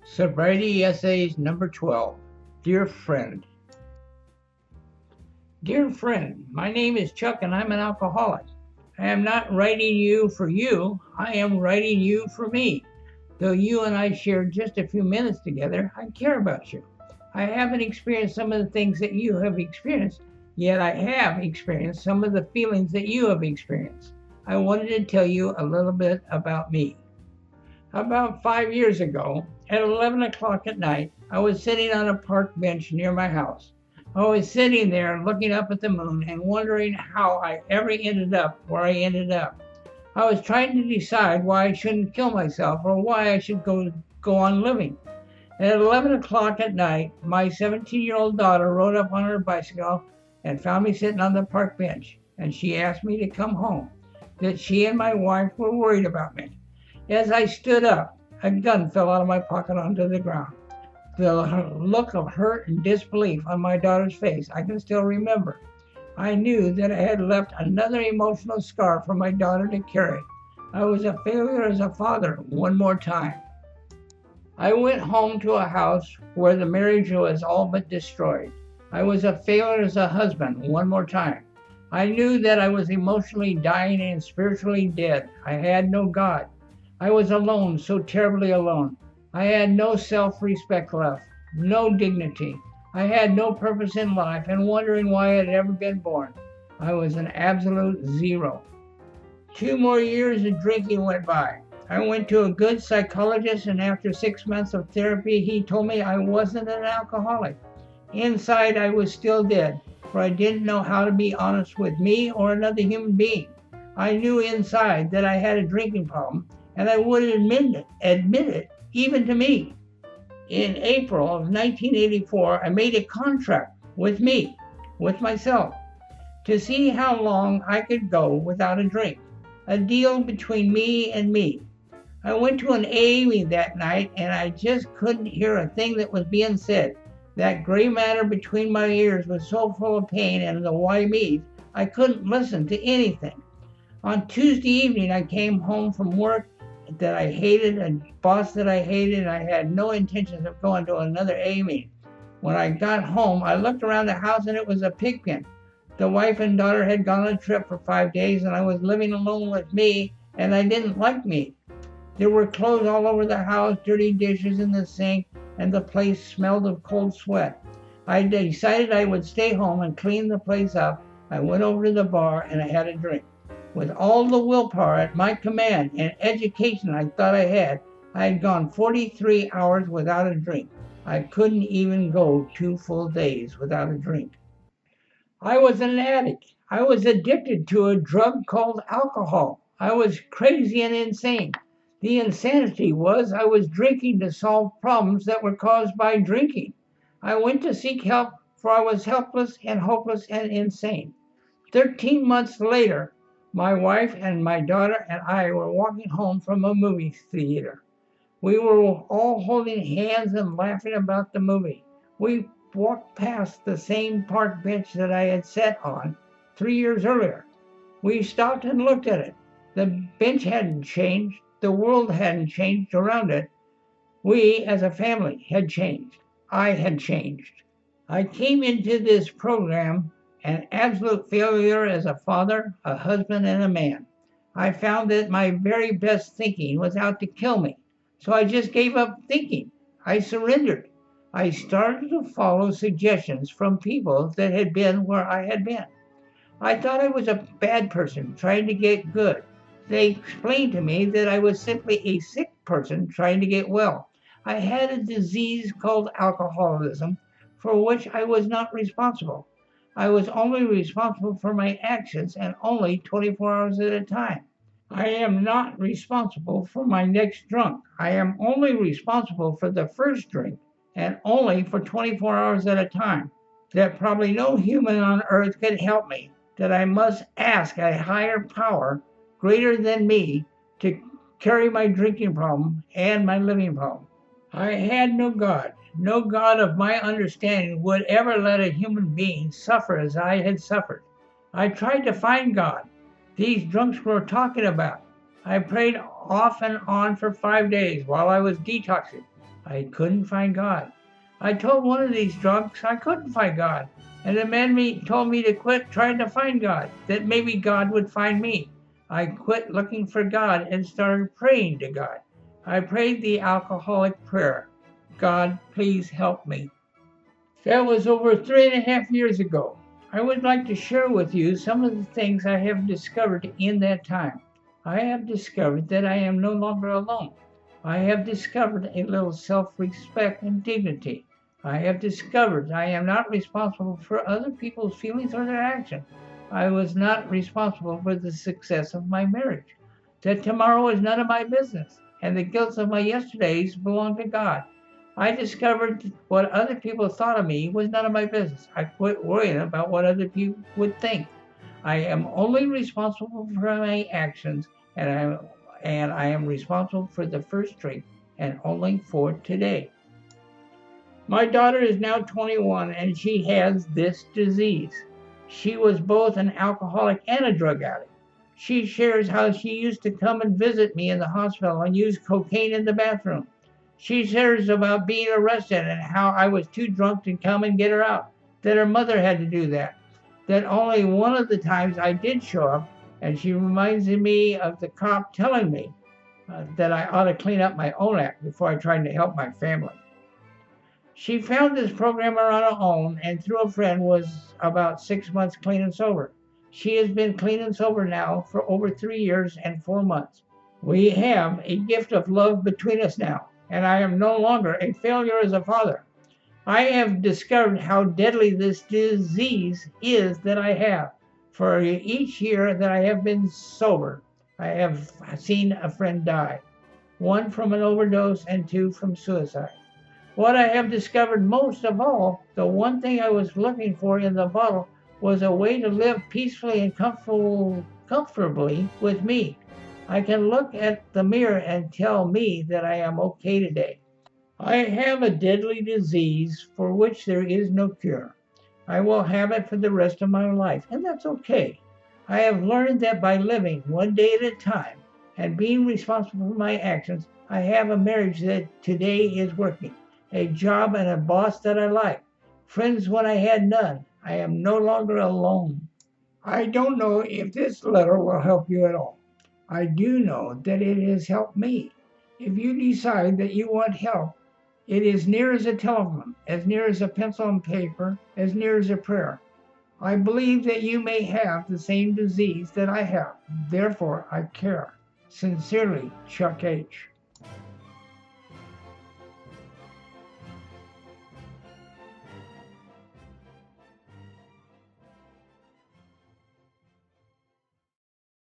Sobriety Essays number 12. Dear Friend. Dear friend, my name is Chuck and I'm an alcoholic. I am not writing you for you, I am writing you for me. Though you and I shared just a few minutes together, I care about you. I haven't experienced some of the things that you have experienced, yet I have experienced some of the feelings that you have experienced. I wanted to tell you a little bit about me. About 5 years ago, at 11 o'clock at night, I was sitting on a park bench near my house. I was sitting there looking up at the moon and wondering how I ever ended up where I ended up. I was trying to decide why I shouldn't kill myself or why I should go on living. At 11 o'clock at night, my 17-year-old daughter rode up on her bicycle and found me sitting on the park bench, and she asked me to come home, that she and my wife were worried about me. As I stood up, a gun fell out of my pocket onto the ground. The look of hurt and disbelief on my daughter's face I can still remember. I knew that I had left another emotional scar for my daughter to carry. I was a failure as a father one more time. I went home to a house where the marriage was all but destroyed. I was a failure as a husband one more time. I knew that I was emotionally dying and spiritually dead. I had no God. I was alone, so terribly alone. I had no self-respect left, no dignity. I had no purpose in life and wondering why I had ever been born. I was an absolute zero. 2 more years of drinking went by. I went to a good psychologist, and after 6 months of therapy, he told me I wasn't an alcoholic. Inside, I was still dead, for I didn't know how to be honest with me or another human being. I knew inside that I had a drinking problem, and I wouldn't admit it, even to me. In April of 1984, I made a contract with myself, to see how long I could go without a drink. A deal between me and me. I went to an AA meeting that night, and I just couldn't hear a thing that was being said. That gray matter between my ears was so full of pain, and the why me, I couldn't listen to anything. On Tuesday evening, I came home from work that I hated, a boss that I hated, and I had no intentions of going to another AA meeting. When I got home, I looked around the house and it was a pig pen. The wife and daughter had gone on a trip for 5 days, and I was living alone with me, and I didn't like me. There were clothes all over the house, dirty dishes in the sink, and the place smelled of cold sweat. I decided I would stay home and clean the place up. I went over to the bar and I had a drink. With all the willpower at my command and education I thought I had gone 43 hours without a drink. I couldn't even go 2 full days without a drink. I was an addict. I was addicted to a drug called alcohol. I was crazy and insane. The insanity was I was drinking to solve problems that were caused by drinking. I went to seek help, for I was helpless and hopeless and insane. 13 months later, my wife and my daughter and I were walking home from a movie theater. We were all holding hands and laughing about the movie. We walked past the same park bench that I had sat on 3 years earlier. We stopped and looked at it. The bench hadn't changed. The world hadn't changed around it. We, as a family, had changed. I had changed. I came into this program an absolute failure as a father, a husband, and a man. I found that my very best thinking was out to kill me. So I just gave up thinking. I surrendered. I started to follow suggestions from people that had been where I had been. I thought I was a bad person trying to get good. They explained to me that I was simply a sick person trying to get well. I had a disease called alcoholism for which I was not responsible. I was only responsible for my actions and only 24 hours at a time. I am not responsible for my next drunk. I am only responsible for the first drink and only for 24 hours at a time. That probably no human on earth could help me. That I must ask a higher power greater than me to carry my drinking problem and my living problem. I had no God. No God of my understanding would ever let a human being suffer as I had suffered. I tried to find God. These drunks were talking about. I prayed off and on for 5 days while I was detoxing. I couldn't find God. I told one of these drunks I couldn't find God, and the man told me to quit trying to find God, that maybe God would find me. I quit looking for God and started praying to God. I prayed the alcoholic prayer. God, please help me. That was over 3.5 years ago. I would like to share with you some of the things I have discovered in that time. I have discovered that I am no longer alone. I have discovered a little self-respect and dignity. I have discovered I am not responsible for other people's feelings or their actions. I was not responsible for the success of my marriage. That tomorrow is none of my business, and the guilt of my yesterdays belong to God. I discovered what other people thought of me was none of my business. I quit worrying about what other people would think. I am only responsible for my actions, and I am responsible for the first drink, and only for today. My daughter is now 21, and she has this disease. She was both an alcoholic and a drug addict. She shares how she used to come and visit me in the hospital and use cocaine in the bathroom. She shares about being arrested and how I was too drunk to come and get her out, that her mother had to do that, that only one of the times I did show up, and she reminds me of the cop telling me that I ought to clean up my own act before I tried to help my family. She found this program on her own and through a friend was about 6 months clean and sober. She has been clean and sober now for over 3 years and 4 months. We have a gift of love between us now, and I am no longer a failure as a father. I have discovered how deadly this disease is that I have. For each year that I have been sober, I have seen a friend die, one from an overdose and two from suicide. What I have discovered most of all, the one thing I was looking for in the bottle, was a way to live peacefully and comfortably with me. I can look at the mirror and tell me that I am okay today. I have a deadly disease for which there is no cure. I will have it for the rest of my life, and that's okay. I have learned that by living one day at a time and being responsible for my actions, I have a marriage that today is working, a job and a boss that I like, friends when I had none. I am no longer alone. I don't know if this letter will help you at all. I do know that it has helped me. If you decide that you want help, it is near as a telephone, as near as a pencil and paper, as near as a prayer. I believe that you may have the same disease that I have. Therefore, I care. Sincerely, Chuck H.